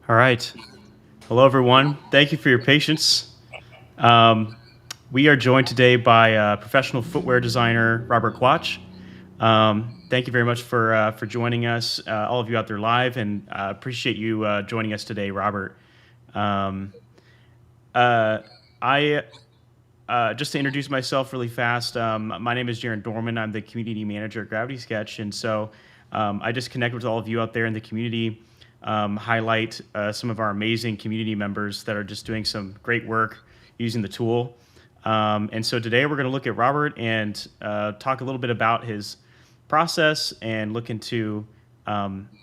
All right. Hello, everyone. Thank you for your patience. Um, we are joined today by professional footwear designer Robert Quach. Thank you very much for joining us, all of you out there live, and appreciate you joining us today, Robert. Um, uh, I Just to introduce myself really fast, my name is Jaron Dorman. I'm the community manager at Gravity Sketch, and so I just connect with all of you out there in the community, highlight some of our amazing community members that are just doing some great work using the tool. And so today we're going to look at Robert and talk a little bit about his process and look into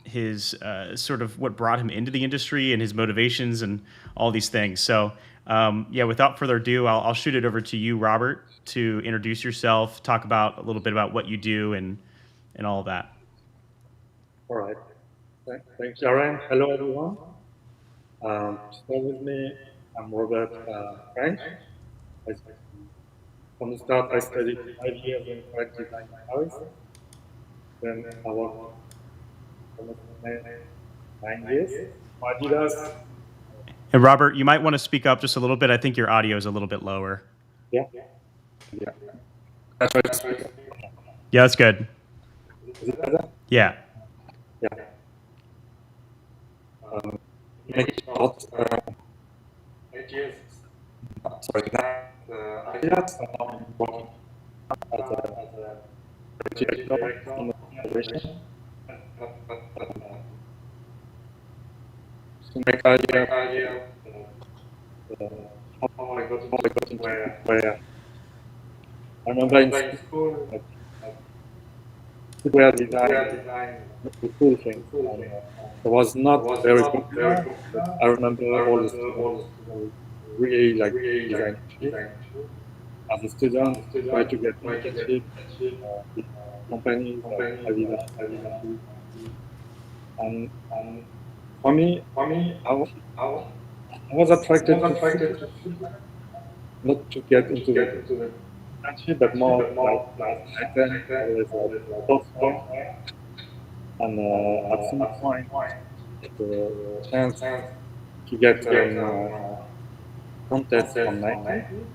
his sort of what brought him into the industry and his motivations and all these things. So, yeah, without further ado, I'll shoot it over to you, Robert, to introduce yourself, talk about a little bit about what you do and all of that. All right. Thanks, Jaren. Hello, everyone. To start with me, I'm Robert Quach. I, from the start, I studied 5 years in product design in Paris. Then I worked almost 9 years for Adidas. And Robert, you might want to speak up just a little bit. I think your audio is a little bit lower. Yeah, yeah. That's why I speak. Yeah, that's good. Is it better? Yeah. Yeah. To make it short, 8 years. Sorry, not Adidas. Now I'm working as a director in innovation. To my career, how I got into footwear. I remember in school, like, footwear design was a cool thing. It was not very popular, but I remember all the students who really like design shoes. As a student, try to get internship with companies like Adidas, Nike. And for me, I was attracted to footwear, not to get into the internship, but more like item, always like sportswear. And at some point, the chance to get contest from Nike,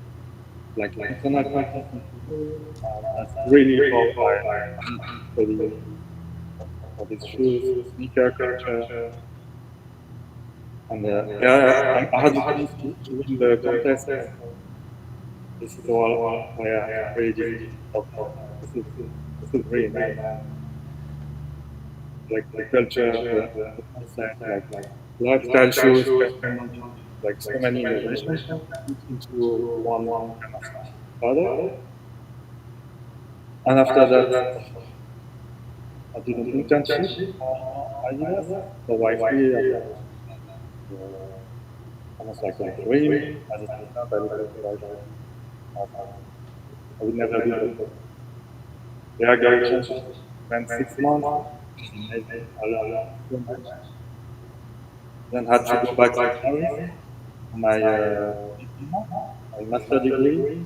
like internal contest, that's really how I study for these shoes, sneaker culture. And I had the chance to win the contest. This is all where I really did. This is really nice. Like the culture, the concept, like lifestyle shoes, performance, like so many innovations put into one kind of product. And after that, I did an internship for Adidas for Y3 as almost like a dream. As a student, I looked like I would never do that. There I got a chance to spend 6 months. It was amazing. I learned so much. Then had to go back to Paris for my diploma, my master degree.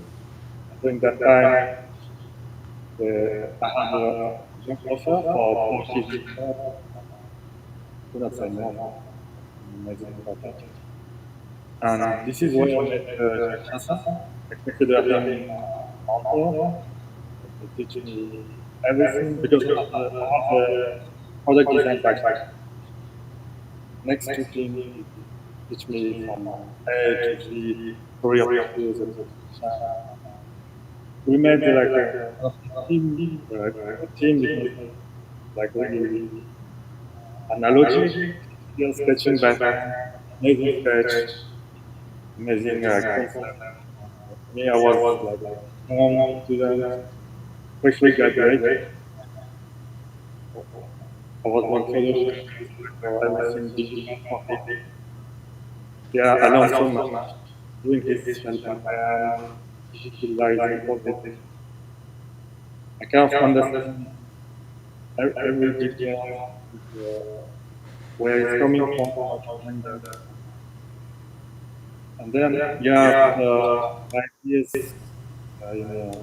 During that time, I had a job offer for Portuguese. Could not say no. Amazing about that. And this is where I met Hassan. I consider him a mentor. He teach me everything because I have a product design background. Next to him, he teach me from A to Z, story of the shoes, etc. We made like a team because like really analogy, still sketching by hand, amazing sketch, amazing concept. For me, I was like young student, freshly graduated. I was one photo shoot, everything digital for him. Yeah, I learned so much doing his sketching by hand, digitalizing everything. I kind of understand every detail, where it's coming from, how to find that. And then, yeah, after 5 years in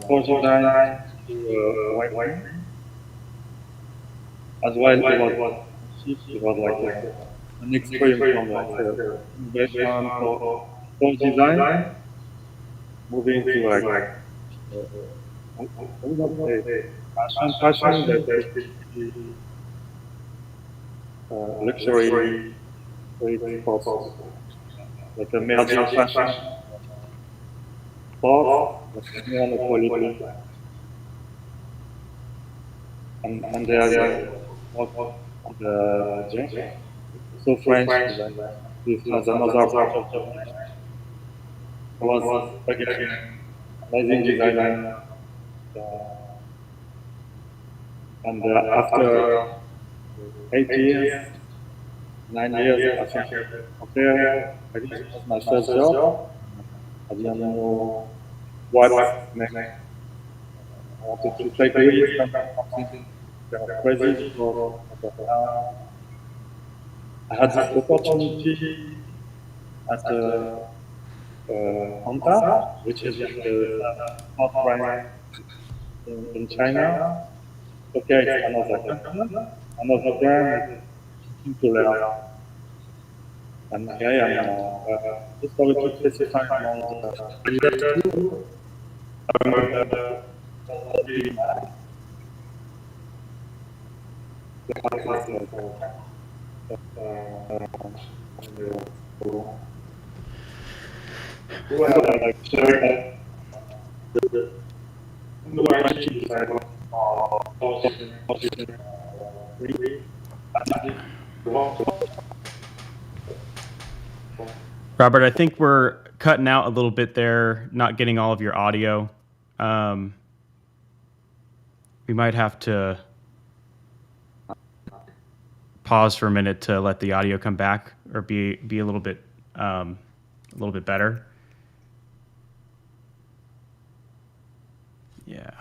sport design to white wine, as well, it was like an extreme from like innovation for design, moving to like I would not say fashion, but basically luxury sports, like a merging fashion, sports, like more on the quality, and there's more on the gym. So French design. This has another approach of design. It was again amazing designer, uh, and after 8 years, 9 years, I think, okay, this was my first job. I didn't know what next. I wanted to take a risk and do something kind of crazy but now I had this opportunity at Anta, which is like the top rank in China. Okay, it's another continent, another brand is something to learn. And here I am now. Just sorry to specify more the Adidas too. I'm the like sharing the variety design Robert, I think we're cutting out a little bit there, not getting all of your audio. We might have to pause for a minute to let the audio come back or be a little bit better. Yeah.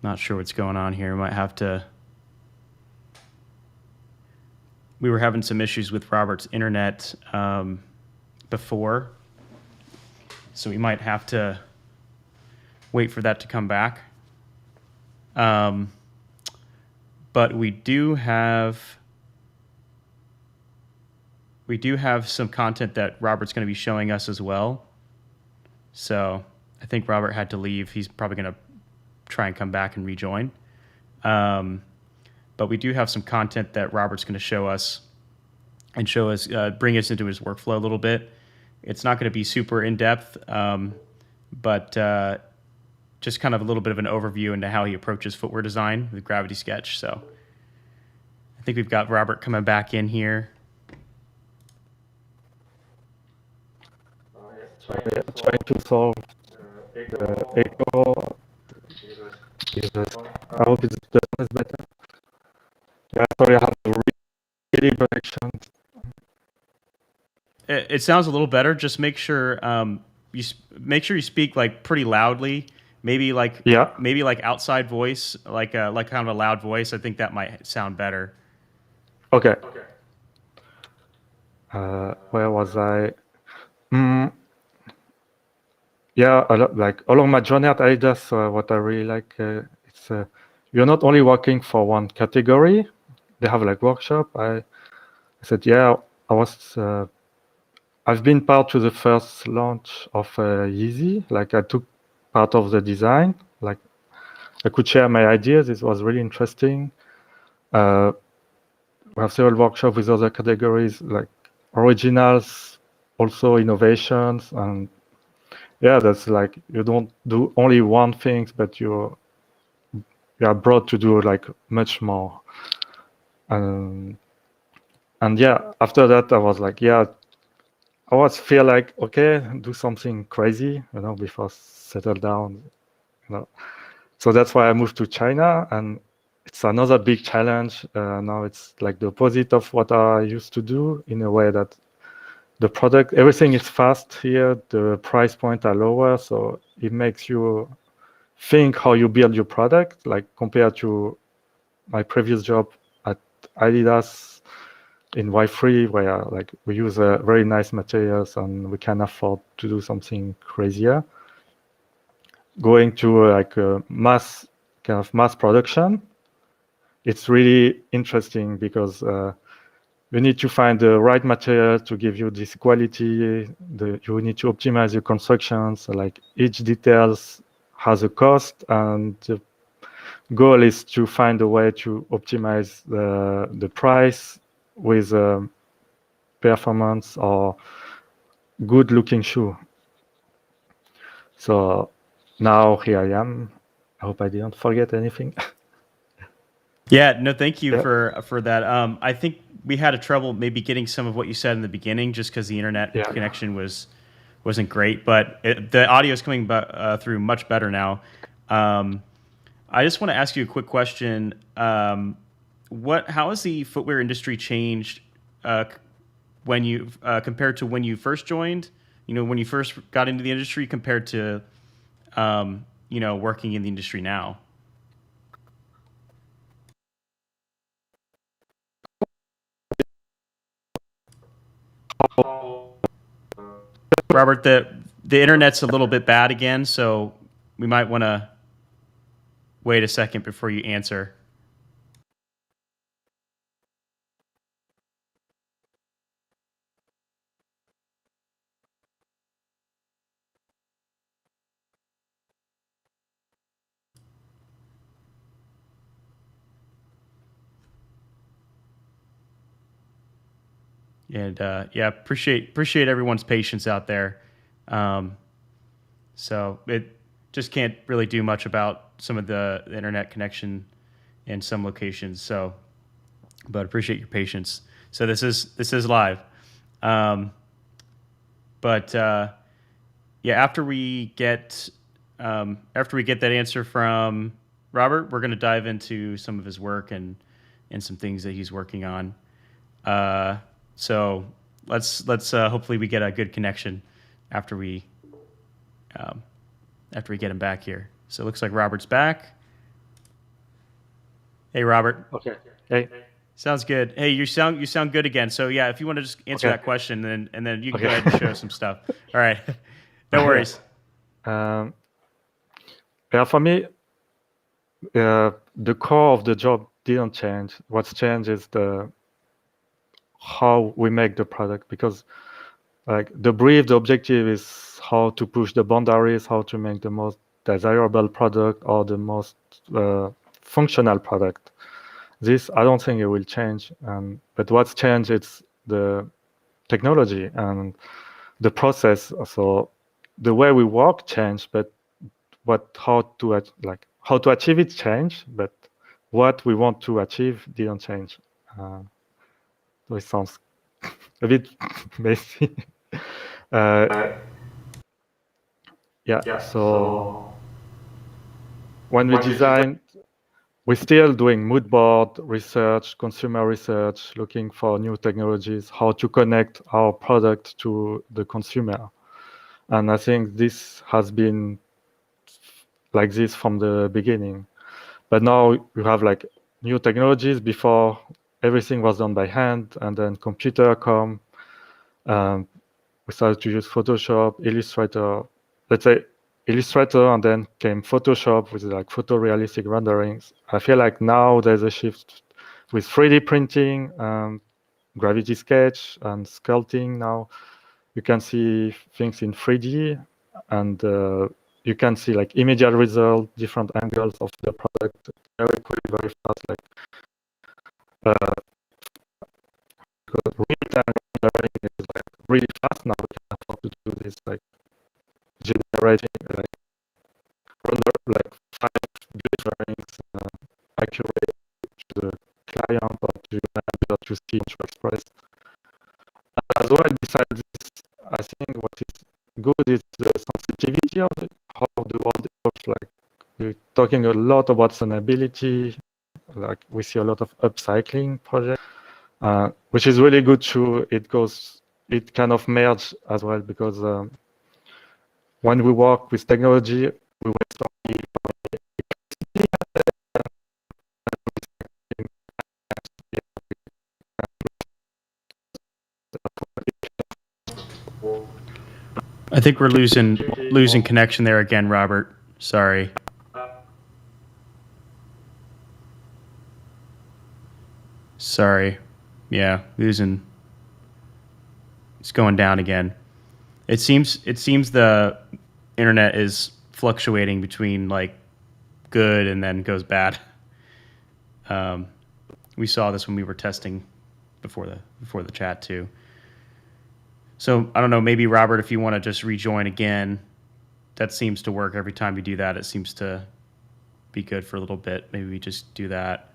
Not sure what's going on here. We might have to. We were having some issues with Robert's internet before, so we might have to wait for that to come back. But we do have some content that Robert's going to be showing us as well. So I think Robert had to leave. He's probably going to try and come back and rejoin. But we do have some content that Robert's going to show us and bring us into his workflow a little bit. It's not going to be super in-depth, but just kind of a little bit of an overview into how he approaches footwear design with Gravity Sketch. So I think we've got Robert coming back in here. Trying to solve the echo. I hope the sound is better. Yeah, sorry, I have a really connection. It sounds a little better. Just make sure you speak like pretty loudly. Maybe like outside voice, like kind of a loud voice. I think that might sound better. Okay. Where was I? Yeah, like along my journey at Adidas, what I really like it's you're not only working for one category. They have like workshop. I said, yeah, I've been part to the first launch of Yeezy. Like I took part of the design. Like I could share my ideas. It was really interesting. We have several workshops with other categories like originals, also innovations, and yeah, that's like you don't do only one thing, but you are brought to do like much more. And yeah, after that I was like, yeah, I was feel like okay, do something crazy, before settle down, So that's why I moved to China, and it's another big challenge. Now it's like the opposite of what I used to do in a way that the product, everything is fast here. The price point are lower, so it makes you think how you build your product, like compared to my previous job at Adidas in Y3, where like we use very nice materials and we can afford to do something crazier. going to like a mass production, it's really interesting because you need to find the right material to give you this quality. You need to optimize your constructions. So like each details has a cost, and the goal is to find a way to optimize the price with performance or good looking shoe. So now here I am. I hope I didn't forget anything. Yeah, no, thank you Yeah. for that. I think we had a trouble maybe getting some of what you said in the beginning, just because the internet Yeah. connection wasn't great, but the audio is coming through much better now. I just want to ask you a quick question. How has the footwear industry changed when you compared to when you first joined? You know, when you first got into the industry compared to working in the industry now. Robert, the internet's a little bit bad again, so we might want to wait a second before you answer. And yeah, appreciate everyone's patience out there. So it just can't really do much about some of the internet connection in some locations. So, but appreciate your patience. So this is live. But yeah, after we get that answer from Robert, we're going to dive into some of his work and some things that he's working on. So let's hopefully we get a good connection after we get him back here. So it looks like Robert's back. Hey, Robert. Okay. Hey. Sounds good. Hey, you sound good again. So yeah, if you want to just answer that question, and then you can go ahead and show some stuff. All right, no worries. Yeah, for me, the core of the job didn't change. What's changed is how we make the product, because like the objective is how to push the boundaries, how to make the most desirable product or the most functional product. This, I don't think it will change. But what's changed is the technology and the process. So the way we work changed, but how to achieve it changed, but what we want to achieve didn't change. So it sounds a bit messy. Yeah. So when we design, we're still doing mood board research, consumer research, looking for new technologies, how to connect our product to the consumer. And I think this has been like this from the beginning. But now you have like new technologies. Before, everything was done by hand, and then computer come. We started to use Photoshop, Illustrator. Let's say Illustrator, and then came Photoshop with like photorealistic renderings. I feel like now there's a shift with 3D printing, Gravity Sketch, and sculpting. Now you can see things in 3D, and you can see like immediate result, different angles of the product, very quick, very fast. Like because real-time rendering is like really fast now. We can afford to do this, like generating like 5 different accurate to the client or to user to see and to express. And as well, besides this, I think what is good is the sensitivity of it, how the world works. Like we're talking a lot about sustainability. Like we see a lot of upcycling projects, which is really good too. It kind of merge as well, because when we work with technology, we waste only I think we're losing connection there again, Robert. Sorry. Sorry. Yeah, losing. It's going down again. It seems the internet is fluctuating between like good and then goes bad. We saw this when we were testing before the chat too. So I don't know. Maybe Robert, if you want to just rejoin again, that seems to work every time we do that. It seems to be good for a little bit. Maybe we just do that.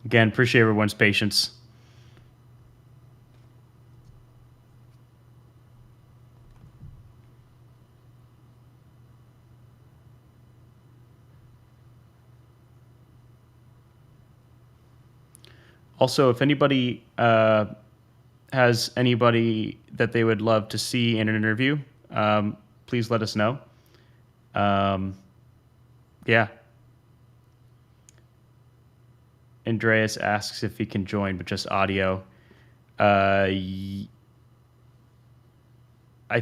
Again, appreciate everyone's patience. Also, if anybody has anybody that they would love to see in an interview, please let us know. Yeah. Andreas asks if he can join, but just audio. I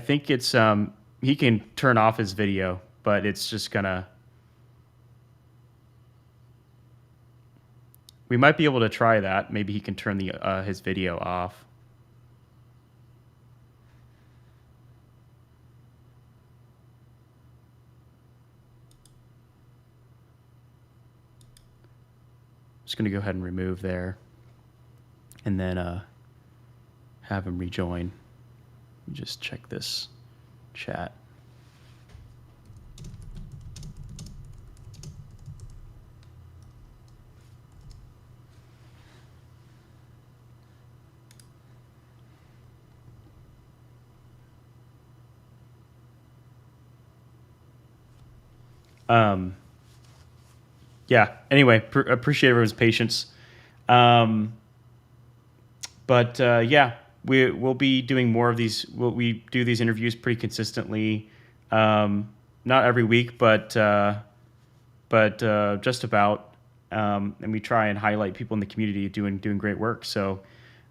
think it's he can turn off his video, but it's just gonna. We might be able to try that. Maybe he can turn his video off. Just going to go ahead and remove there, and then have him rejoin. Let me just check this chat. Yeah. Anyway, appreciate everyone's patience. Yeah, we'll be doing more of these. We do these interviews pretty consistently, not every week, but just about. And we try and highlight people in the community doing great work. So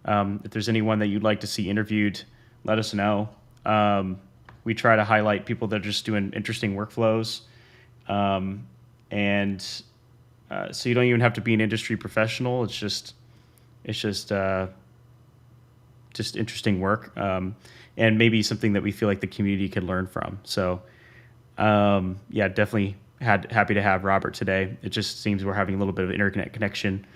if there's anyone that you'd like to see interviewed, let us know. We try to highlight people that are just doing interesting workflows. So you don't even have to be an industry professional. It's just interesting work, and maybe something that we feel like the community could learn from. So, yeah, definitely happy to have Robert today. It just seems we're having a little bit of internet connection.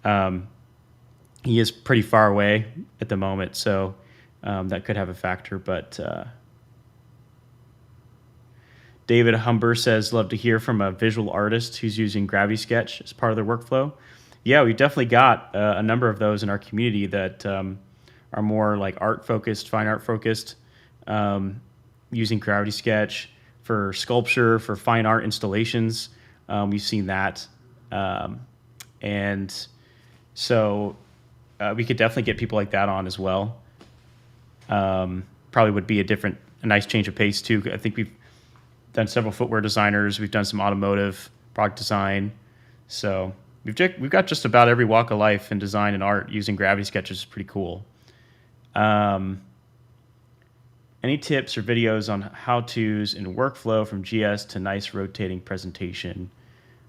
He is pretty far away at the moment, so that could have a factor, but. David Humber says, love to hear from a visual artist who's using Gravity Sketch as part of their workflow. Yeah, we definitely got a number of those in our community that are more like art focused, fine art focused, using Gravity Sketch for sculpture, for fine art installations. We've seen that. And so we could definitely get people like that on as well. Probably would be a nice change of pace too. I think we've done several footwear designers. We've done some automotive product design. So we've got just about every walk of life in design and art using Gravity Sketches. Is pretty cool. Any tips or videos on how-tos in workflow from GS to nice rotating presentation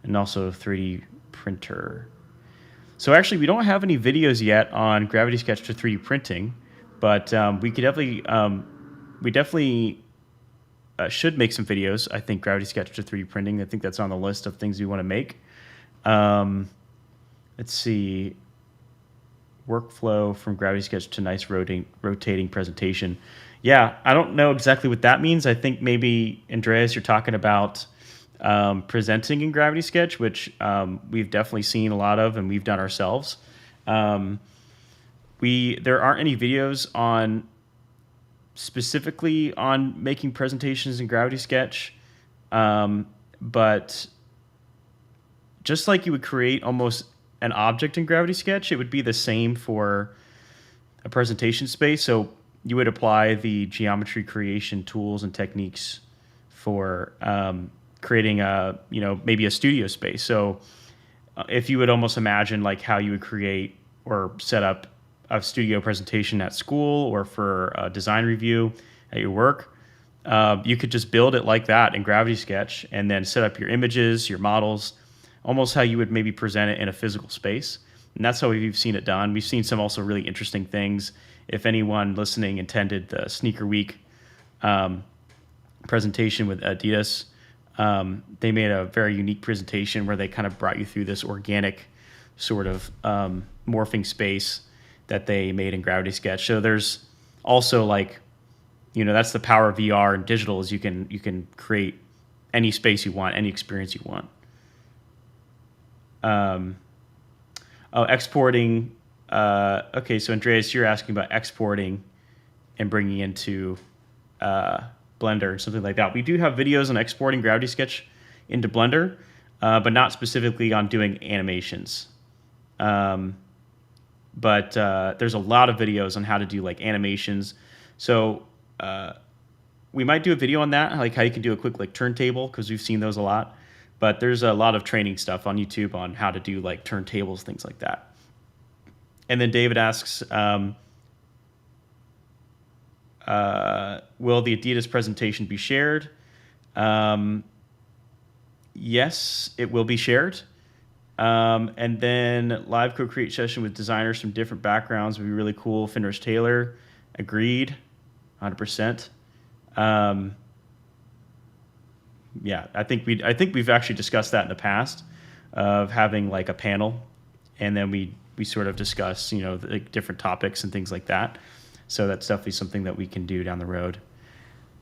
and also 3D printer? So actually, we don't have any videos yet on Gravity Sketch to 3D printing, but we definitely should make some videos. I think Gravity Sketch to 3D printing. I think that's on the list of things we want to make. Let's see. Workflow from Gravity Sketch to nice rotating presentation. Yeah, I don't know exactly what that means. I think maybe, Andreas, you're talking about presenting in Gravity Sketch, which we've definitely seen a lot of and we've done ourselves. There aren't any videos on specifically on making presentations in Gravity Sketch, but just like you would create almost an object in Gravity Sketch, it would be the same for a presentation space. So you would apply the geometry creation tools and techniques for creating maybe a studio space. So if you would almost imagine like how you would create or set up a studio presentation at school or for a design review at your work, you could just build it like that in Gravity Sketch and then set up your images, your models, almost how you would maybe present it in a physical space. And that's how we've seen it done. We've seen some also really interesting things. If anyone listening attended the Sneaker Week presentation with Adidas, they made a very unique presentation where they kind of brought you through this organic sort of morphing space that they made in Gravity Sketch. So there's also like, that's the power of VR and digital is you can create any space you want, any experience you want. Exporting. Okay, so Andreas, you're asking about exporting and bringing into Blender and something like that. We do have videos on exporting Gravity Sketch into Blender, but not specifically on doing animations. But there's a lot of videos on how to do like animations. So we might do a video on that, like how you can do a quick like turntable, because we've seen those a lot. But there's a lot of training stuff on YouTube on how to do like turntables, things like that. And then David asks, will the Adidas presentation be shared? Yes, it will be shared. And then live co-create session with designers from different backgrounds would be really cool. Fenris Taylor, agreed, 100%. Yeah, I think we've actually discussed that in the past of having like a panel, and then we sort of discuss like different topics and things like that. So that's definitely something that we can do down the road.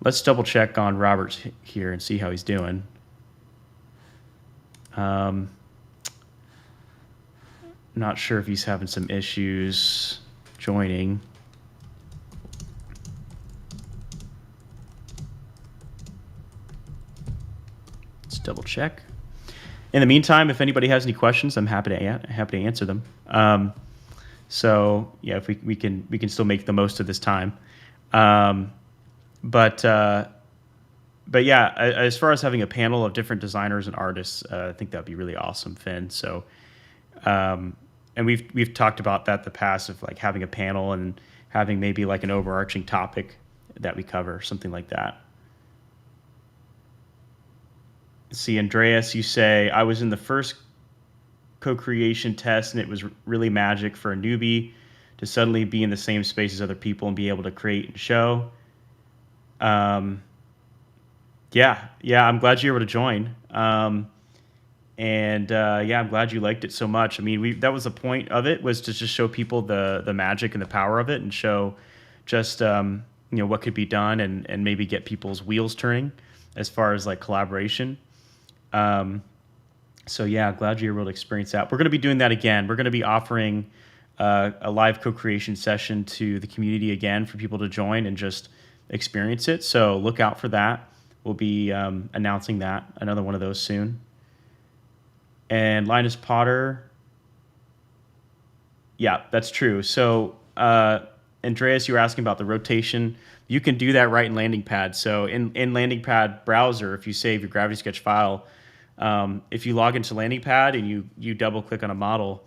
Let's double check on Robert here and see how he's doing. Not sure if he's having some issues joining. Let's double check. In the meantime, if anybody has any questions, I'm happy to answer them. So yeah, if we can still make the most of this time. But yeah, as far as having a panel of different designers and artists, I think that'd be really awesome, Finn. So, and we've talked about that in the past of like having a panel and having maybe like an overarching topic that we cover, something like that. See, Andreas, you say, I was in the first co-creation test and it was really magic for a newbie to suddenly be in the same space as other people and be able to create and show. Yeah, I'm glad you were able to join. Yeah, I'm glad you liked it so much. I mean, that was the point of it, was to just show people the magic and the power of it and show just, what could be done and maybe get people's wheels turning as far as like collaboration. So yeah, I'm glad you were able to experience that. We're going to be doing that again. We're going to be offering a live co-creation session to the community again for people to join and just experience it. So look out for that. We'll be announcing that, another one of those soon. And Linus Potter, yeah, that's true. So Andreas, you were asking about the rotation. You can do that right in Landing Pad. So in Landing Pad browser, if you save your Gravity Sketch file, if you log into Landing Pad and you double click on a model,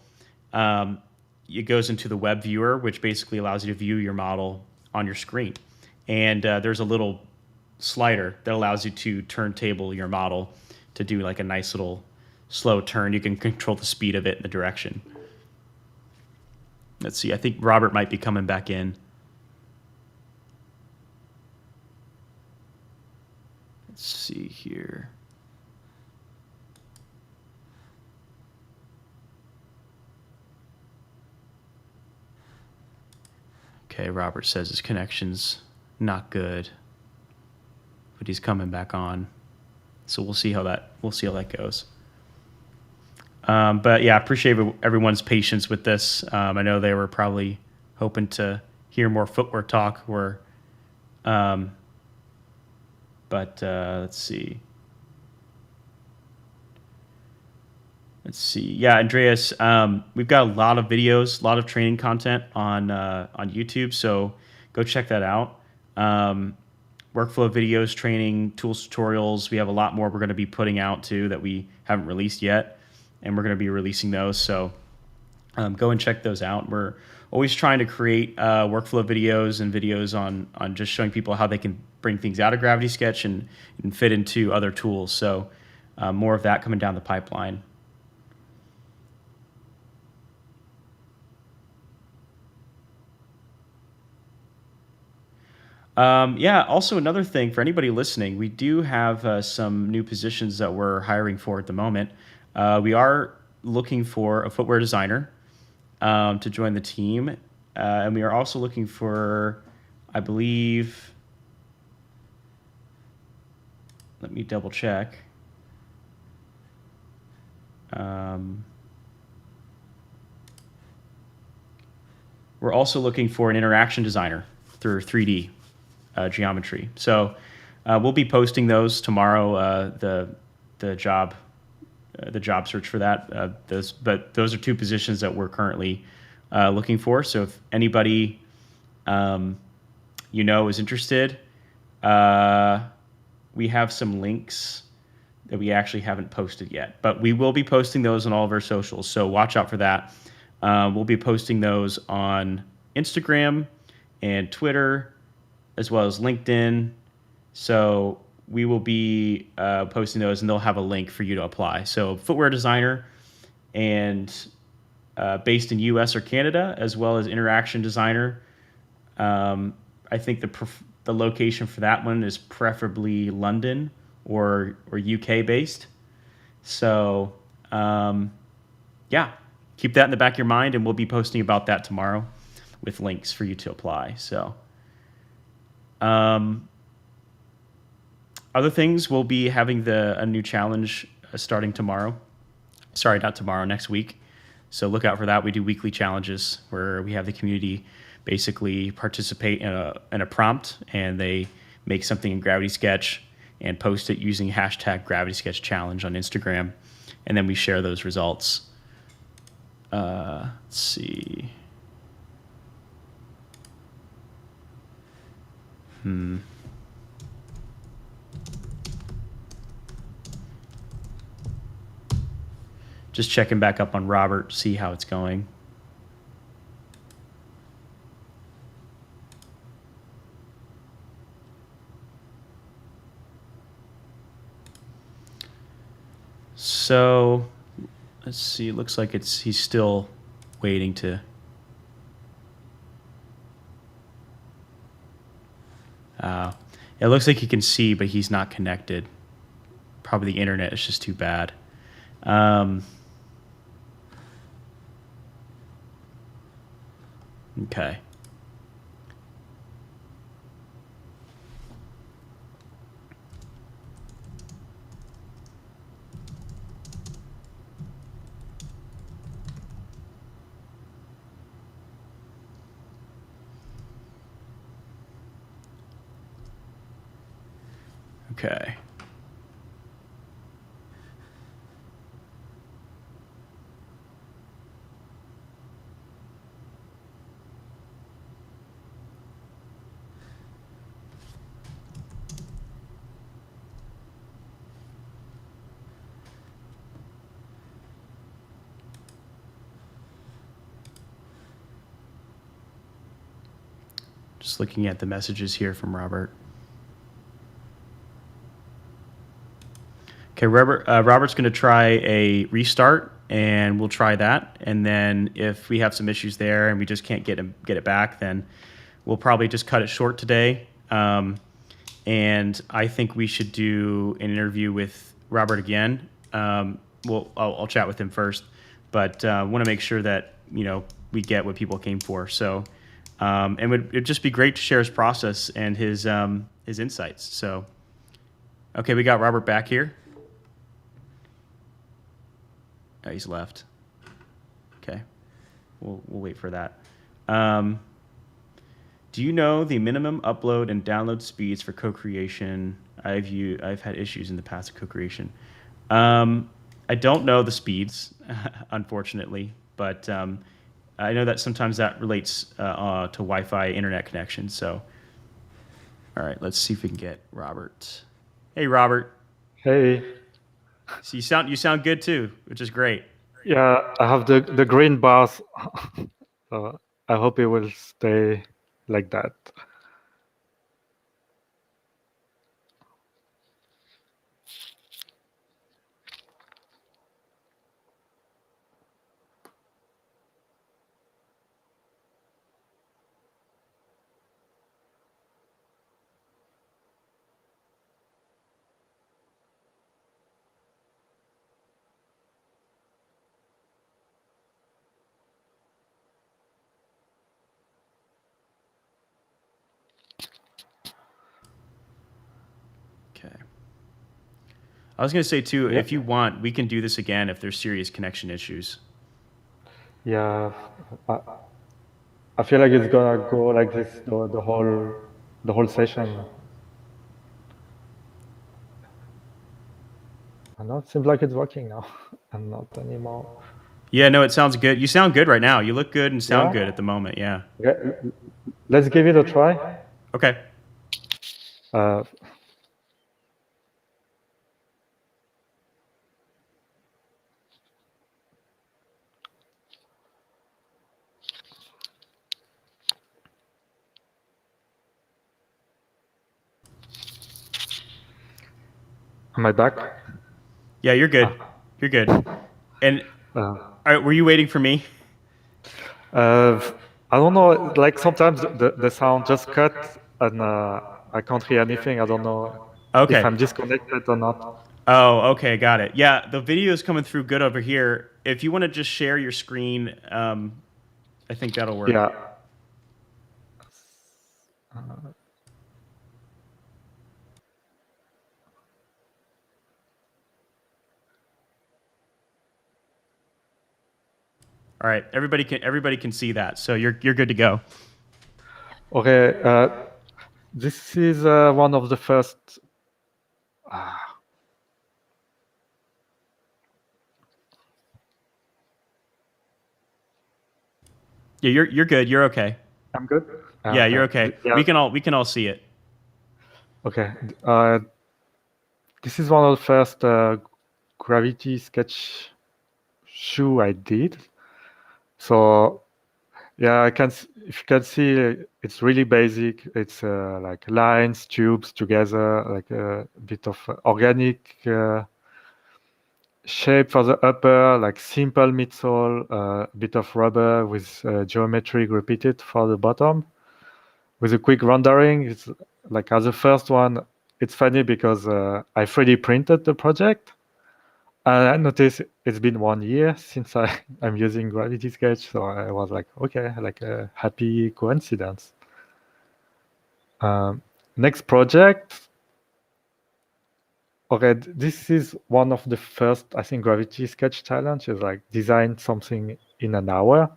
it goes into the web viewer, which basically allows you to view your model on your screen. And there's a little slider that allows you to turntable your model to do like a nice little slow turn. You can control the speed of it and the direction. Let's see. I think Robert might be coming back in. Let's see here. Okay, Robert says his connection's not good, but he's coming back on. So we'll see how that goes. But yeah, I appreciate everyone's patience with this. I know they were probably hoping to hear more footwear talk. But let's see. Yeah, Andreas, we've got a lot of videos, a lot of training content on YouTube. So go check that out. Workflow videos, training, tools, tutorials. We have a lot more we're going to be putting out too that we haven't released yet. And we're going to be releasing those. So Go and check those out. We're always trying to create workflow videos and videos on just showing people how they can bring things out of Gravity Sketch and fit into other tools. So more of that coming down the pipeline. Yeah, also another thing for anybody listening, we do have some new positions that we're hiring for at the moment. We are looking for a footwear designer to join the team. And we are also looking for, I believe, let me double check. We're also looking for an interaction designer through 3D geometry. So we'll be posting those tomorrow. The job search for that. But those are two positions that we're currently looking for. So if anybody is interested, we have some links that we actually haven't posted yet, but we will be posting those on all of our socials. So watch out for that. We'll be posting those on Instagram and Twitter, as well as LinkedIn. So we will be posting those, and they'll have a link for you to apply. So footwear designer, and based in US or Canada, as well as interaction designer. I think the location for that one is preferably London or UK based. So yeah, keep that in the back of your mind, and we'll be posting about that tomorrow with links for you to apply. So other things, we'll be having a new challenge starting tomorrow. Sorry, not tomorrow, next week. So look out for that. We do weekly challenges where we have the community basically participate in a prompt, and they make something in Gravity Sketch and post it using hashtag Gravity Sketch Challenge on Instagram, and then we share those results. Let's see. Just checking back up on Robert to see how it's going. So let's see. It looks like he's still waiting to. It looks like he can see, but he's not connected. Probably the internet is just too bad. Okay. Okay. Just looking at the messages here from Robert. Okay, Robert's going to try a restart, and we'll try that. And then if we have some issues there and we just can't get it back, then we'll probably just cut it short today. And I think we should do an interview with Robert again. I'll chat with him first, but want to make sure that we get what people came for. So, and it'd just be great to share his process and his insights. So, okay, we got Robert back here. Oh, he's left. Okay, we'll wait for that. Do you know the minimum upload and download speeds for co-creation? I've had issues in the past with co-creation. I don't know the speeds, unfortunately, but I know that sometimes that relates to Wi-Fi internet connection. So, all right, let's see if we can get Robert. Hey, Robert. Hey. So you sound good too, which is great. Yeah, I have the green bars. So I hope it will stay like that. Okay. I was going to say too, Yeah. if you want, we can do this again if there's serious connection issues. Yeah, I feel like it's gonna go like this the whole session. And now it seems like it's working now, and not anymore. Yeah, no, it sounds good. You sound good right now. You look good and sound Yeah. good at the moment. Yeah. Okay, let's give it a try. Okay. Uh, am I back? Yeah, you're good. You're good. And Uh, were you waiting for me? I don't know. Like sometimes the sound just cut, and I can't hear anything. I don't know if Okay. I'm disconnected or not. Oh, okay, got it. Yeah, the video is coming through good over here. If you want to just share your screen, I think that'll work. Yeah. All right, everybody can see that, so you're good to go. Okay. This is one of the first. Yeah, you're good. You're okay. I'm good. Yeah, you're okay. Yeah. We can all see it. Okay. This is one of the first gravity sketch shoe I did. So yeah, if you can see, it's really basic. It's like lines, tubes together, like a bit of organic shape for the upper, like simple midsole, a bit of rubber with geometry repeated for the bottom. With a quick rendering, it's like as the first one, it's funny because I 3D printed the project. And I noticed it's been 1 year since I'm using Gravity Sketch, so I was like, okay, like a happy coincidence. Next project. Okay, this is one of the first, I think, Gravity Sketch challenge is like design something in an hour.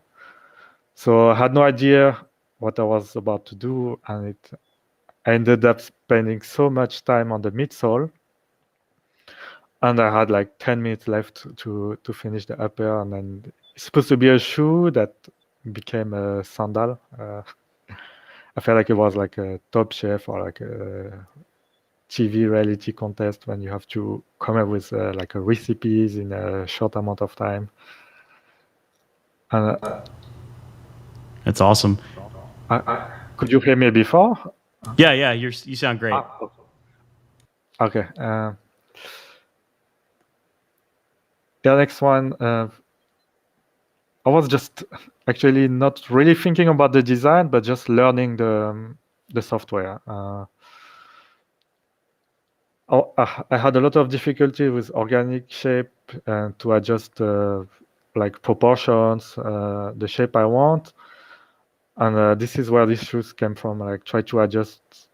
So I had no idea what I was about to do, and I ended up spending so much time on the midsole. And I had like 10 minutes left to finish the upper, and then it's supposed to be a shoe that became a sandal. I felt like it was like a Top Chef or like a TV reality contest when you have to come up with like a recipes in a short amount of time. And That's awesome. could you hear me before? Yeah, you sound great. Okay. The next one, I was just actually not really thinking about the design, but just learning the software. I had a lot of difficulty with organic shape and to adjust like proportions, the shape I want. And this is where these shoes came from. Like try to adjust,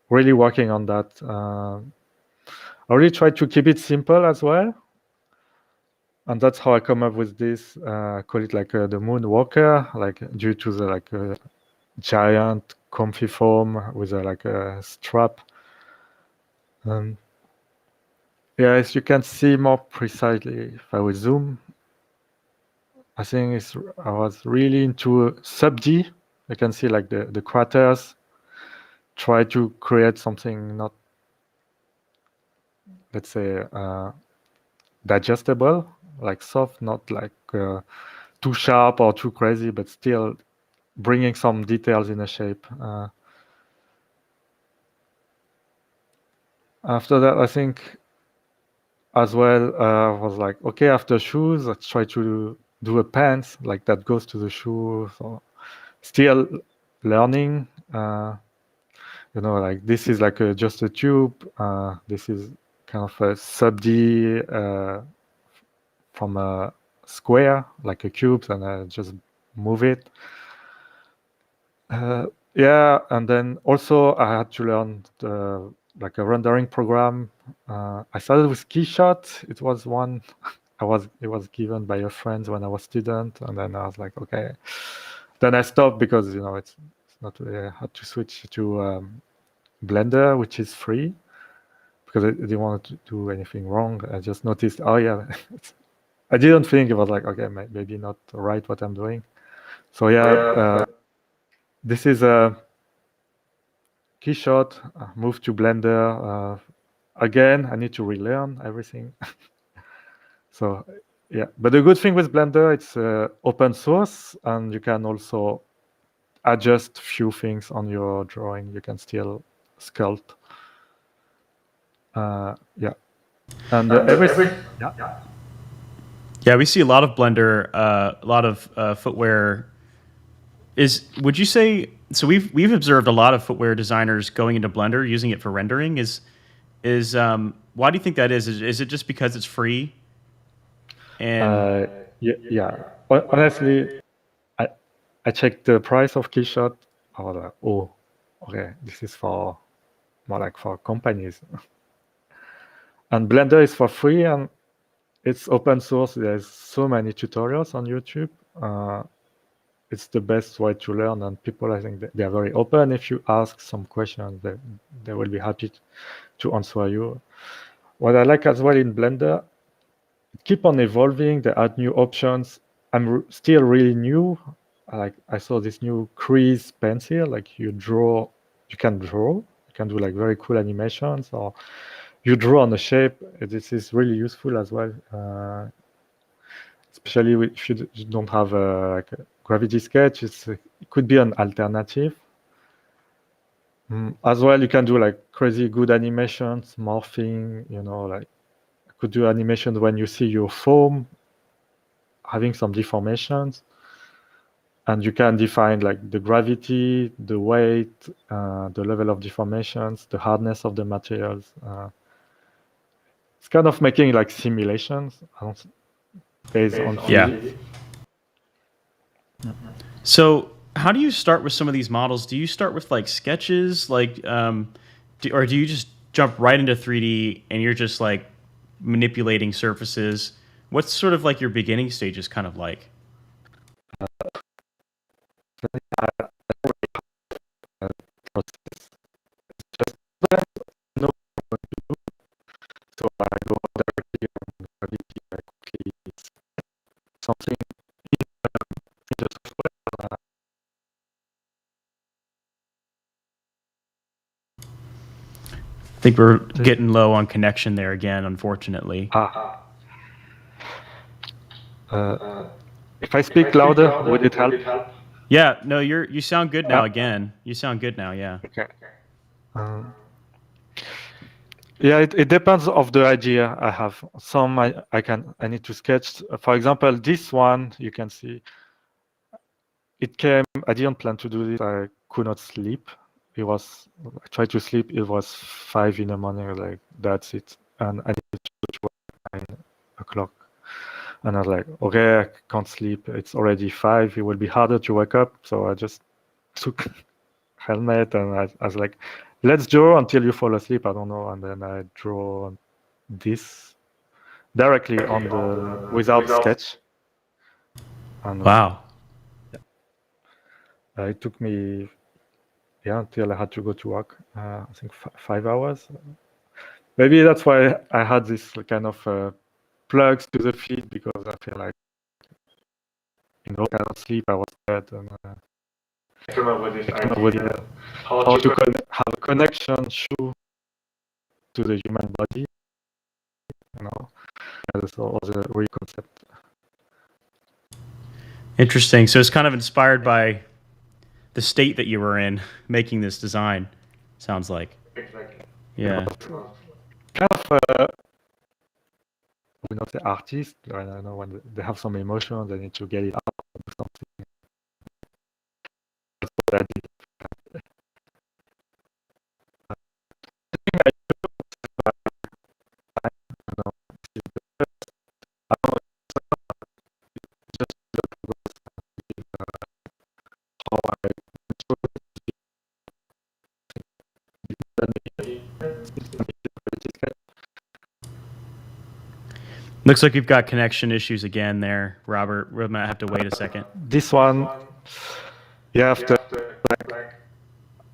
really working on that. I really try to keep it simple as well. And that's how I come up with this. I call it like the Moonwalker, like due to the like giant comfy foam with like a strap. Yeah, as you can see more precisely, if I will zoom, I think I was really into sub-D. You can see like the craters. Try to create something not, let's say, digestible, like soft, not like too sharp or too crazy, but still bringing some details in a shape. After that, I think as well, I was like, okay, after shoes, let's try to do a pants like that goes to the shoe. So still learning, like this is like just a tube. This is kind of a sub D from a square, like a cube, and I just move it. Yeah, and then also I had to learn like a rendering program. I started with Keyshot. It was one it was given by a friend when I was student, and then I was like, okay. Then I stopped because it's not really. I had to switch to Blender, which is free, because I didn't want to do anything wrong. I just noticed, oh yeah, I didn't think it was like, okay, maybe not right what I'm doing. So yeah, this is a Keyshot, move to Blender. Again, I need to relearn everything. So yeah, but the good thing with Blender, it's open source, and you can also adjust few things on your drawing. You can still sculpt. Yeah, and everything. Yeah. Yeah, we see a lot of Blender, a lot of footwear. Would you say so? We've observed a lot of footwear designers going into Blender using it for rendering. Why do you think that is? Is it just because it's free? And Yeah. Honestly, I checked the price of Keyshot. I was like, oh, okay, this is for more like for companies. And Blender is for free and it's open source. There's so many tutorials on YouTube. It's the best way to learn, and people, I think, they are very open. If you ask some questions, they will be happy to answer you. What I like as well in Blender, it keep on evolving. They add new options. I'm still really new. Like I saw this new crease pencil. Like you can draw. You can do like very cool animations, or you draw on a shape. This is really useful as well. Especially if you don't have like a gravity sketch, it could be an alternative. As well, you can do like crazy good animations, morphing, like you could do animations when you see your foam having some deformations, and you can define like the gravity, the weight, the level of deformations, the hardness of the materials. It's kind of making like simulations based on 3D. yeah. So how do you start with some of these models? Do you start with like sketches, or do you just jump right into 3D and you're just like manipulating surfaces? What's sort of like your beginning stages kind of like? So I go directly on gravity, I quickly something in the software. I think we're getting low on connection there again, unfortunately. If I speak louder, would it help? Yeah, no, you sound good now again. You sound good now, yeah. Okay. Yeah, it depends of the idea I have. Some I need to sketch. For example, this one you can see. It came. I didn't plan to do this. I could not sleep. I tried to sleep. It was 5 in the morning. Like that's it, and I needed to work at 9 o'clock. And I was like, okay, I can't sleep. It's already 5. It will be harder to wake up. So I just took helmet and I was like, let's draw until you fall asleep. I don't know. And then I draw this directly on the without sketch. And, wow. It took me, until I had to go to work. I think 5 hours. Maybe that's why I had this kind of plugs to the feed, because I feel like, I cannot sleep. I was dead. And, I came up with this idea how to have a connection shoe to the human body, This was a real concept. Interesting. So it's kind of inspired by the state that you were in making this design. Sounds like. Exactly. Yeah. Kind of, we not say artist. I don't know, when they have some emotion, they need to get it out or do something. That's what I did. Looks like you've got connection issues again there, Robert. We might have to wait a second. This one, you have to like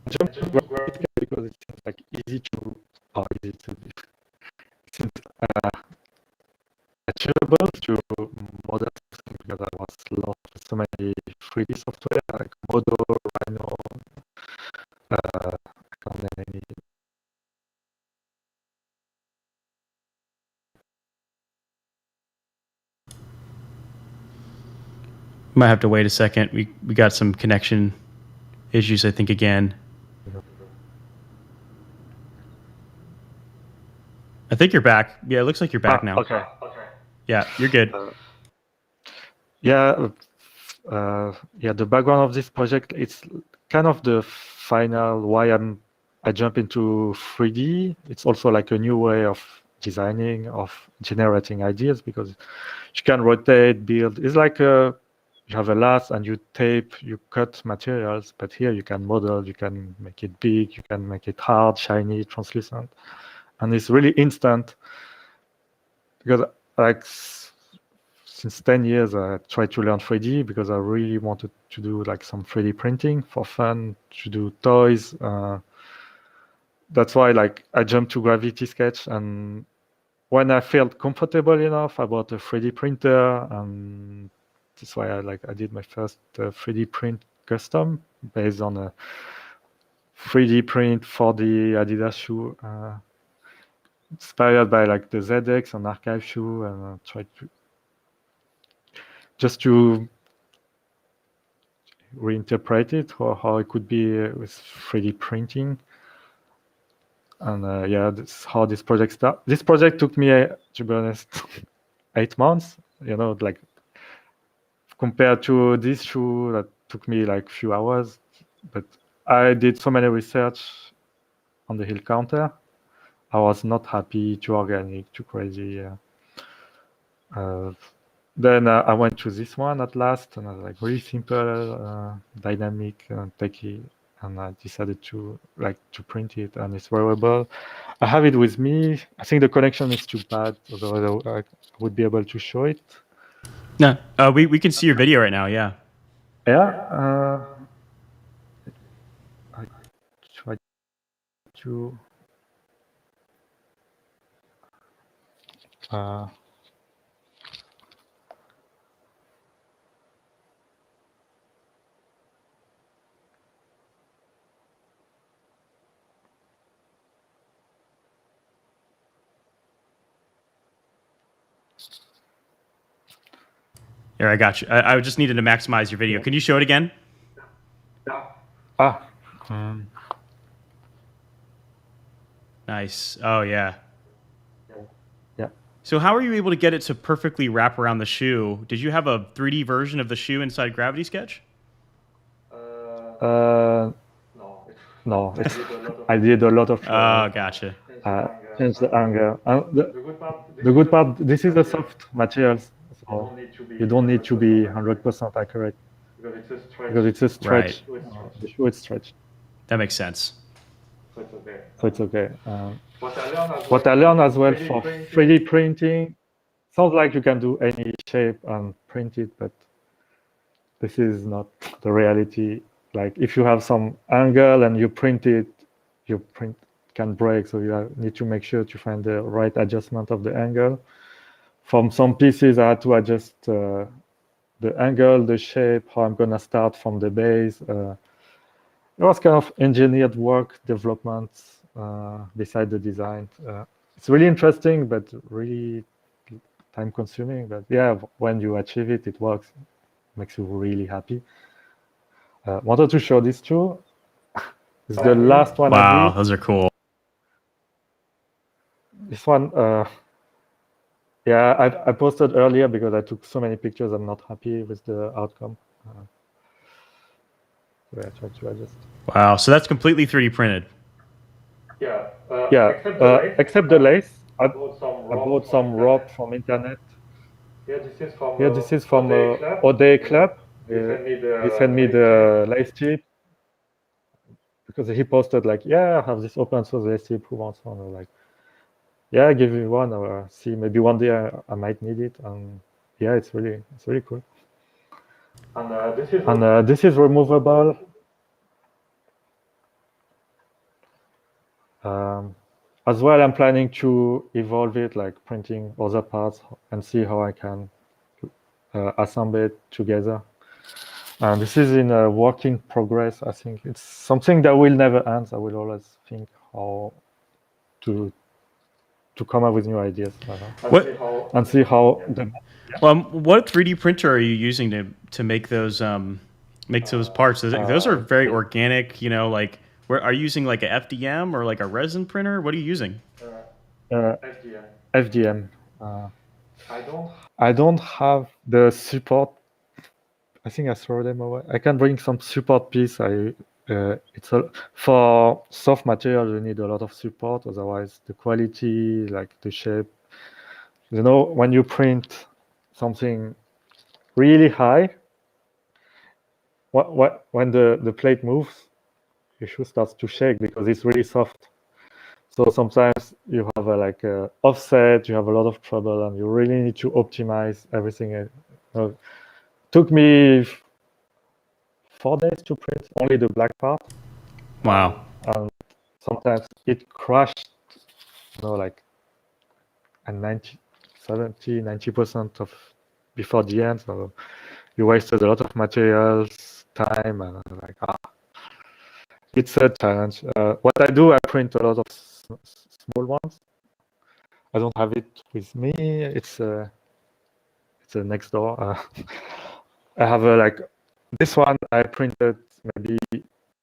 jump to graphic because it seems like easy to, it seems achievable to model something because I was lost with so many 3D software like Modo, Rhino, I can't name any. Might have to wait a second. We got some connection issues, I think, again. I think you're back. Yeah, it looks like you're back now. Okay. Yeah, you're good. Yeah, the background of this project, it's kind of the final why I jump into 3D. It's also like a new way of designing, of generating ideas, because you can rotate, build. It's like you have a lathe and you tape, you cut materials, but here you can model, you can make it big, you can make it hard, shiny, translucent, and it's really instant. Because like since 10 years, I tried to learn 3D because I really wanted to do like some 3D printing for fun, to do toys. That's why like I jumped to Gravity Sketch, and when I felt comfortable enough, I bought a 3D printer, and that's why I did my first 3D print custom based on a 3D print for the Adidas shoe, inspired by like the ZX and Archive shoe, and tried to just to reinterpret it or how it could be with 3D printing. And yeah, that's how this project started. This project took me, to be honest, 8 months. You know, like compared to this shoe that took me like few hours. But I did so many research on the heel counter. I was not happy, too organic, too crazy. Then I went to this one at last, and I was like really simple, dynamic, and techy, and I decided to print it, and it's wearable. I have it with me. I think the connection is too bad, although I would be able to show it. No, we can see your video right now. Yeah. Yeah. I try to. Here, I got you. I just needed to maximize your video. Can you show it again? Nice. Oh, yeah. Yeah. So how are you able to get it to perfectly wrap around the shoe? Did you have a 3D version of the shoe inside Gravity Sketch? No. I did a lot of. Oh, gotcha. Change the angle. The good part, this is a soft materials, so you don't need to be 100% accurate because it's a stretch. Right. The shoe is stretched. That makes sense. So it's okay. What I learned as well for 3D printing, sounds like you can do any shape and print it, but this is not the reality. Like if you have some angle and you print it, your print can break. So you need to make sure to find the right adjustment of the angle. From some pieces, I had to adjust the angle, the shape, how I'm gonna start from the base. It was kind of engineered work, development beside the design. It's really interesting, but really time consuming, but yeah, when you achieve it, it works. Makes you really happy. Wanted to show this too. It's the last one I Wow, did. those are cool. This one, yeah, I posted earlier because I took so many pictures. I'm not happy with the outcome. So I tried to adjust. Wow, so that's completely 3D printed. Yeah, except the lace. I bought some rope from internet. Yeah, this is from Ode Club. He sent me the lace tip because he posted like, yeah, I have this open source lace tip. Who wants one? I was like, yeah, give me one, or see, maybe one day I might need it. And yeah, it's really cool. And this is removable. As well, I'm planning to evolve it, like printing other parts and see how I can assemble it together. And this is in a work in progress. I think it's something that will never end. I will always think how to come up with new ideas. What And see how the what 3D printer are you using to make those parts? Those are very organic, you know, like where are you using like a FDM or like a resin printer? What are you using? FDM. I don't have the support. I think I throw them away. I can bring some support piece. It's for soft material. You need a lot of support. Otherwise, the quality, like the shape. You know, when you print something really high, when the plate moves, your shoe starts to shake because it's really soft. So sometimes you have a offset. You have a lot of trouble, and you really need to optimize everything. Took me 4 days to print only the black part. Wow. And sometimes it crashed, like at 90% of before the end. So you wasted a lot of materials, time, and it's a challenge. What I do, I print a lot of small ones. I don't have it with me. It's next door. I have this one I printed maybe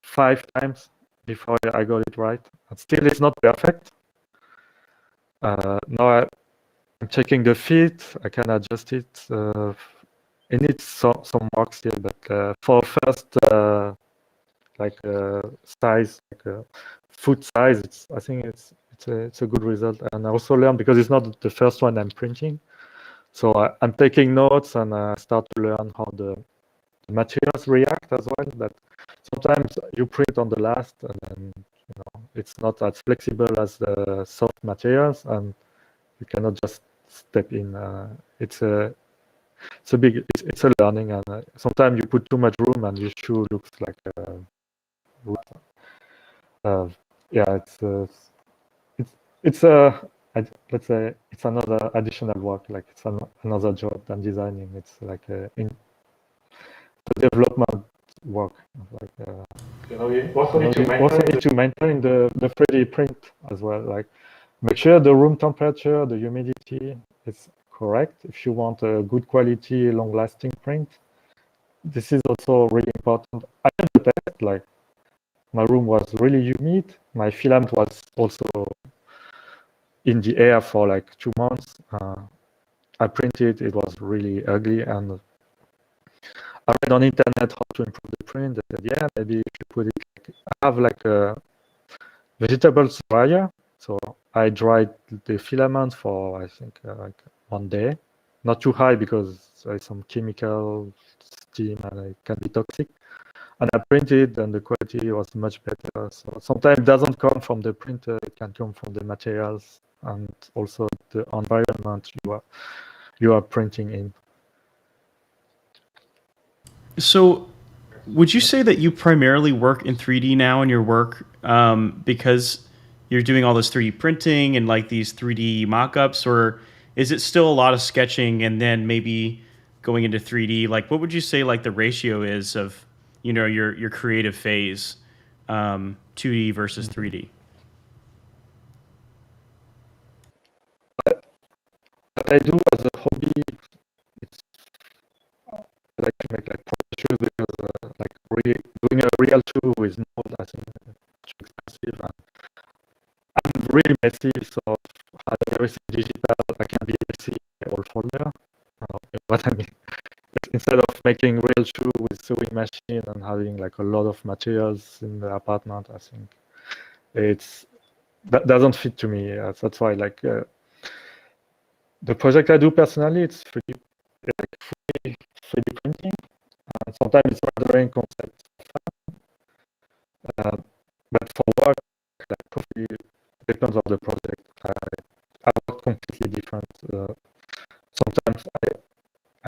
5 times before I got it right. And still, it's not perfect. Now I'm checking the fit. I can adjust it. It needs some work still, but for first size, foot size, I think it's a good result. And I also learn because it's not the first one I'm printing. So I'm taking notes and start to learn how the materials react as well. That sometimes you print on the last, and then it's not as flexible as the soft materials, and you cannot just step in. It's a learning, and sometimes you put too much room, and your shoe looks like yeah. It's let's say it's another additional work. Like it's another job than designing. It's like in the development work. You also need to maintain the 3D print as well. Like make sure the room temperature, the humidity is correct if you want a good quality, long-lasting print. This is also really important. I did the test. Like my room was really humid. My filament was also in the air for like 2 months. I printed. It was really ugly, and I read on internet how to improve the print. I said, yeah, maybe if you put it, I have like a vegetables dryer. So I dried the filament for, I think, like 1 day. Not too high because there's some chemical steam and it can be toxic. And I printed and the quality was much better. So sometimes it doesn't come from the printer, it can come from the materials and also the environment you are printing in. So, would you say that you primarily work in 3D now in your work because you're doing all this 3D printing and like these 3D mock-ups, or is it still a lot of sketching and then maybe going into 3D? Like, what would you say like the ratio is of your creative phase, 2D versus 3D? What I do as as a hobby, it's I like to make like proper shoes because like doing a real shoe with mold, I think too expensive. And I'm really messy, so having everything digital, I can be messy all folder. You know what I mean? Instead of making real shoe with sewing machine and having like a lot of materials in the apartment, I think that doesn't fit to me. That's why like the project I do personally, it's 3D printing. And sometimes it's rendering concepts. But for work, like probably depends on the project. I work completely different. Sometimes I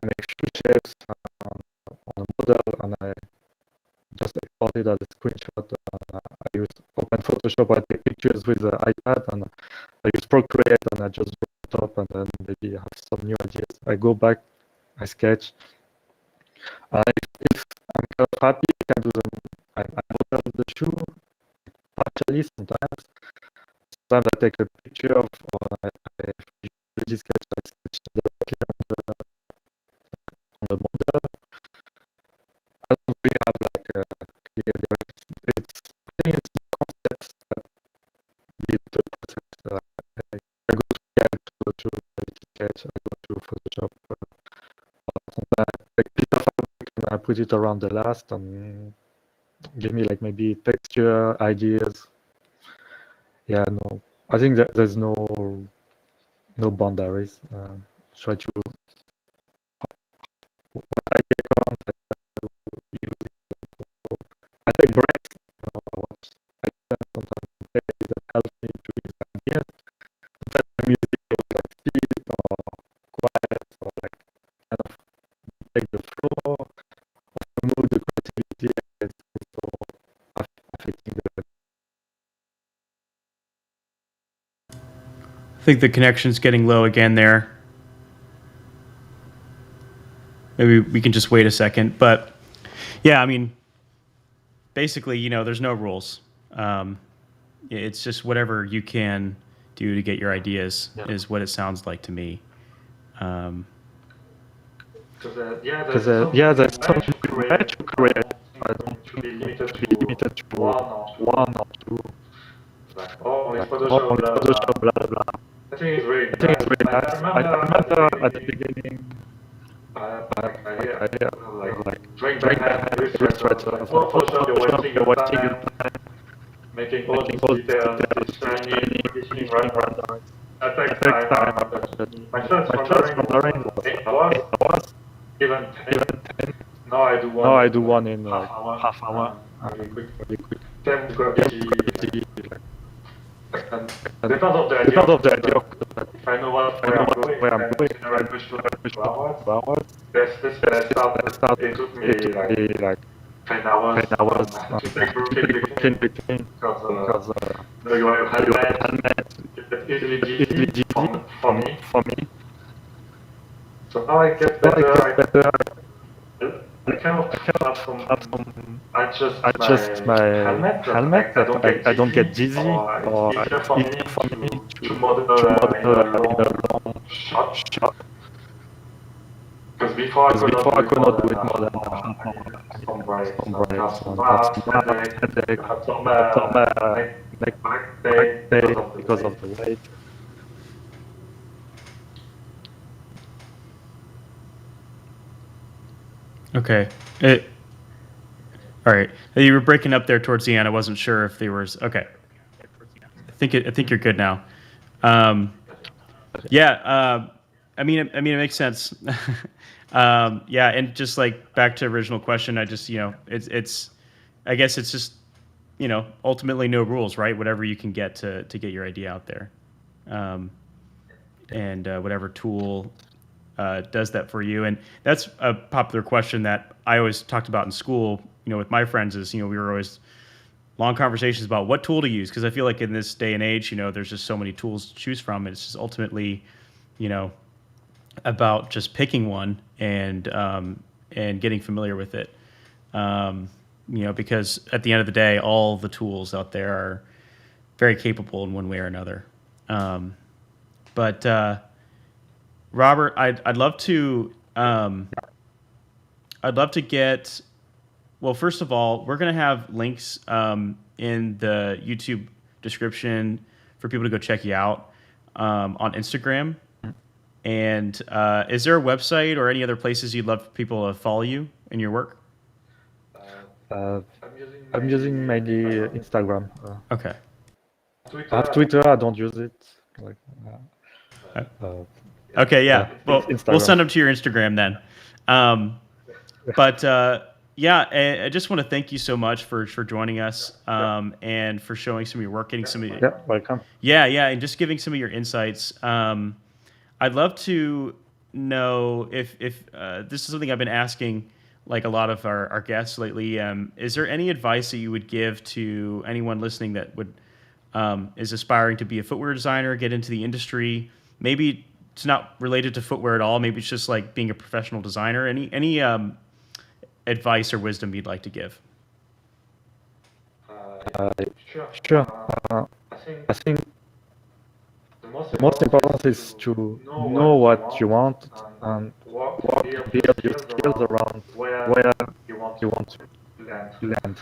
make shoe shapes on a model and I just export it as a screenshot. I use open Photoshop. I take pictures with the iPad and I use Procreate and I just draw it up and then maybe have some new ideas. I go back, I sketch. If I'm kind of happy, I can do I model the shoe partially sometimes. Sometimes I take a picture of or I visually sketch directly on the model. I don't really have like a clear direction. I think it's the concepts that lead to the process. I go to CAD, go to sketch, I go to Photoshop. Sometimes I take a piece of fabric and I put it around the last and give me like maybe texture ideas. Yeah, no, I think that there's no boundaries. Try to when I take on, I use it. I take breaks. I sometimes take that help me to use ideas. Sometimes the music goes like speed or quiet or like kind of take the flow of the mood, the creativity, and also affecting the. I think the connection's getting low again there. Maybe we can just wait a second. But yeah, I mean, basically, there's no rules. It's just whatever you can do to get your ideas is what it sounds like to me. Because there's something to create. I don't think it should be limited to one or two. Like, only Photoshop, blah blah blah. I think it's really I think it's nice. really I nice. I remember remember at the beginning, like drawing drawing by by hand, hand, illustrator, illustrator, like Photoshop, you're wasting you're your wasting your time time making all making these all details, details, this shiny, positioning positioning rendering. rendering. That It takes takes time. I time. remember. But My first my first rendering rendering was was 8 hours, 8 hours, even 10. even 10. Now I do Now one I in do like one in like half hour, half hour, really quick. really quick. Same Same gravity. gravity, And and depends on the idea. depends of the idea of but if I know I where know I'm going, where I'm I going, can I push to push 2 hours. 2 hours. This when I started, it took me like 10 hours 10 hours to take to take between between because because you have you have helmet, helmet, it's easily it's easily dizzy easy for me. for me. So now I get Now I better. get better. I kind of I have cannot have some some adjust adjust my my helmet helmet I that I don't get dizzy dizzy or or it's easier it's for me easier for me to model in model a in a long long shot. shot. Because before I Because could not before do I it could more not than do it a more half than a hour. half I hour. needed I some needed breaks some and have breaks some and have some headache, headache, have some have some neck neck pain pain because because of of the the weight. weight. Okay. All right. You were breaking up there towards the end. I wasn't sure if there was. Okay. I think you're good now. Yeah. It makes sense. Yeah, and just like back to original question, I just it's I guess it's just ultimately no rules, right? Whatever you can get to get your idea out there, and whatever tool does that for you. And that's a popular question that I always talked about in school. With my friends is we were always long conversations about what tool to use because I feel like in this day and age, there's just so many tools to choose from. And it's just ultimately, you know, about just picking one and getting familiar with it. Because at the end of the day, all the tools out there are very capable in one way or another. But Robert, I'd love to get. Well, first of all, we're going to have links in the YouTube description for people to go check you out on Instagram. And is there a website or any other places you'd love people to follow you in your work? I'm using mainly Instagram. Okay. I have Twitter. I don't use it. Like, Okay, yeah. Well, Instagram. we'll send them to your Instagram then. But yeah, I just want to thank you so much for joining us and for showing some of your work, getting some of your, Yeah, welcome. yeah, and just giving some of your insights. I'd love to know if this is something I've been asking like a lot of our guests lately. Is there any advice that you would give to anyone listening that would is aspiring to be a footwear designer, get into the industry? Maybe it's not related to footwear at all. Maybe it's just like being a professional designer. Any advice or wisdom you'd like to give? Sure. I think the most important is to know what you want and build your skills around where you want to land.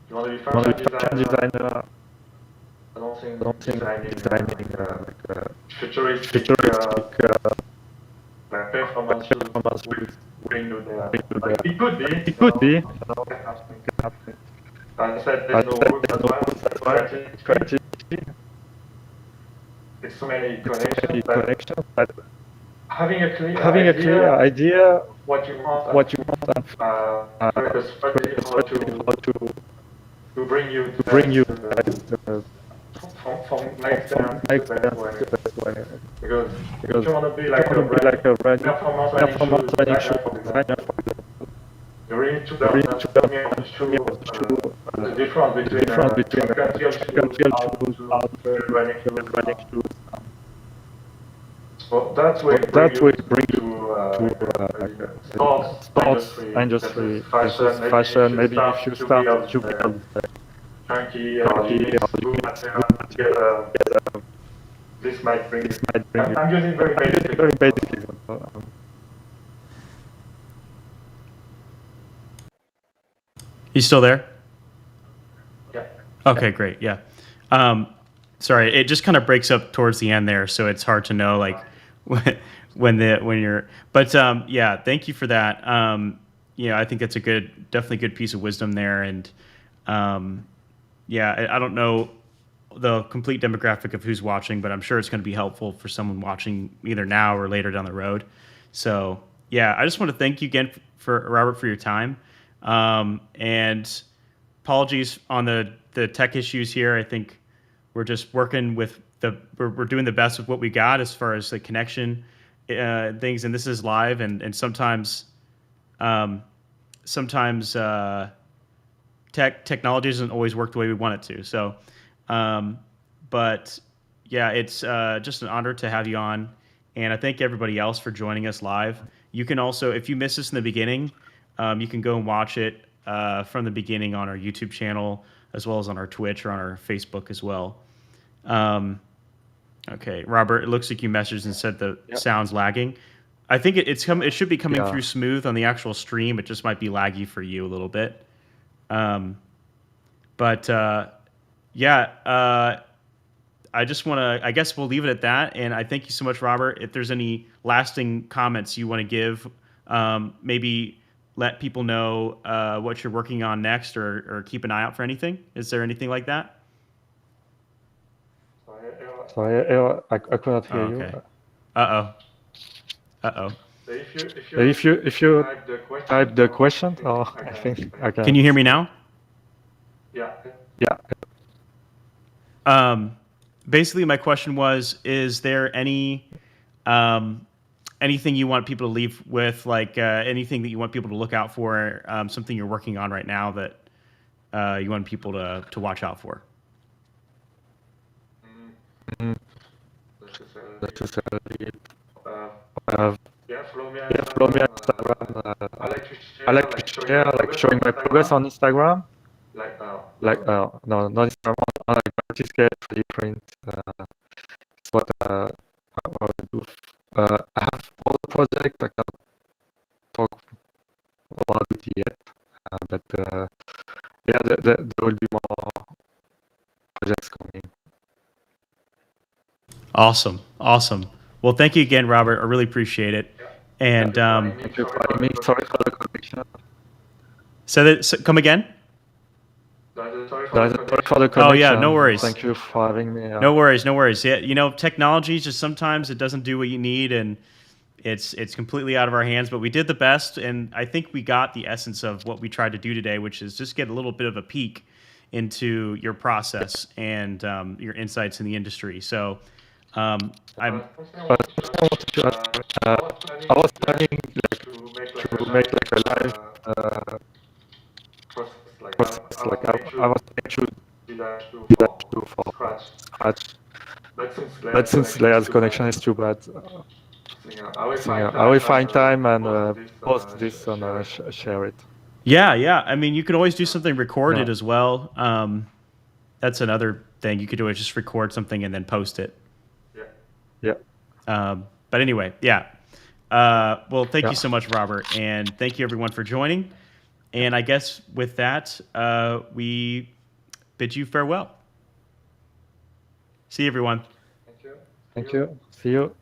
You want to be fashion designer. I don't think designing futuristic performance will bring you there. It could be. Can happen. I said there's no rules, that's why strategy. There's so many connections, but having a clear idea what you want and create a strategy how to bring you from my experience the best way. Because if you want to be like a performance running shoe designer, you really need to learn the difference between champion shoes and running shoes. So that way bring to sports industry, fashion. Maybe if you start to build chunky or good material together, this might bring. I'm using very basic example. You still there? Yeah. Okay, great. Yeah. Sorry, it just kind of breaks up towards the end there, so it's hard to know like when you're. But yeah, thank you for that. Yeah, I think that's definitely good piece of wisdom there. And yeah, I don't know the complete demographic of who's watching, but I'm sure it's going to be helpful for someone watching either now or later down the road. So yeah, I just want to thank you again for Robert for your time. And apologies on the tech issues here. I think we're just working with we're doing the best with what we got as far as the connection things. And this is live, and sometimes technology doesn't always work the way we want it to. So, but yeah, it's just an honor to have you on, and I thank everybody else for joining us live. You can also, if you missed this in the beginning, you can go and watch it from the beginning on our YouTube channel, as well as on our Twitch or on our Facebook as well. Okay, Robert, it looks like you messaged and said the sound's lagging. I think it should be coming through smooth on the actual stream. It just might be laggy for you a little bit. But yeah, I just want to, I guess we'll leave it at that. And I thank you so much, Robert. If there's any lasting comments you want to give, maybe let people know what you're working on next, or keep an eye out for anything. Is there anything like that? Sorry, I could not hear you. Uh-oh. If you type the question, I think I can. Can you hear me now? Yeah. Basically, my question was: is there any anything you want people to leave with, like anything that you want people to look out for, something you're working on right now that you want people to watch out for? Necessarily. Follow me on Instagram. I like to share, like showing my progress on Instagram. No, not Instagram. On like artist sketch, 3D print. It's what I do project. I can't talk about it yet, but yeah, there will be more projects coming. Awesome. Awesome. Well, thank you again, Robert. I really appreciate it. And Thank you for having me. Sorry for the connection. come again? Sorry for the connection. Oh, yeah, no worries. Thank you for having me. No worries, no worries. Yeah, you know, technology just sometimes it doesn't do what you need, and it's completely out of our hands. But we did the best, and I think we got the essence of what we tried to do today, which is just get a little bit of a peek into your process and your insights in the industry. So I'm I was planning to make like a live process. Like I was planning to do that too for scratch. But since Leia's connection is too bad, I will find time and post this and share it. yeah. I mean, you could always do something recorded Yeah. as well. That's another thing. You could always just record something and then post it. Yeah. But anyway, yeah. Well, thank Yeah. you so much, Robert, and thank you everyone for joining. And I guess with that, we bid you farewell. See you, everyone. Thank you. See you.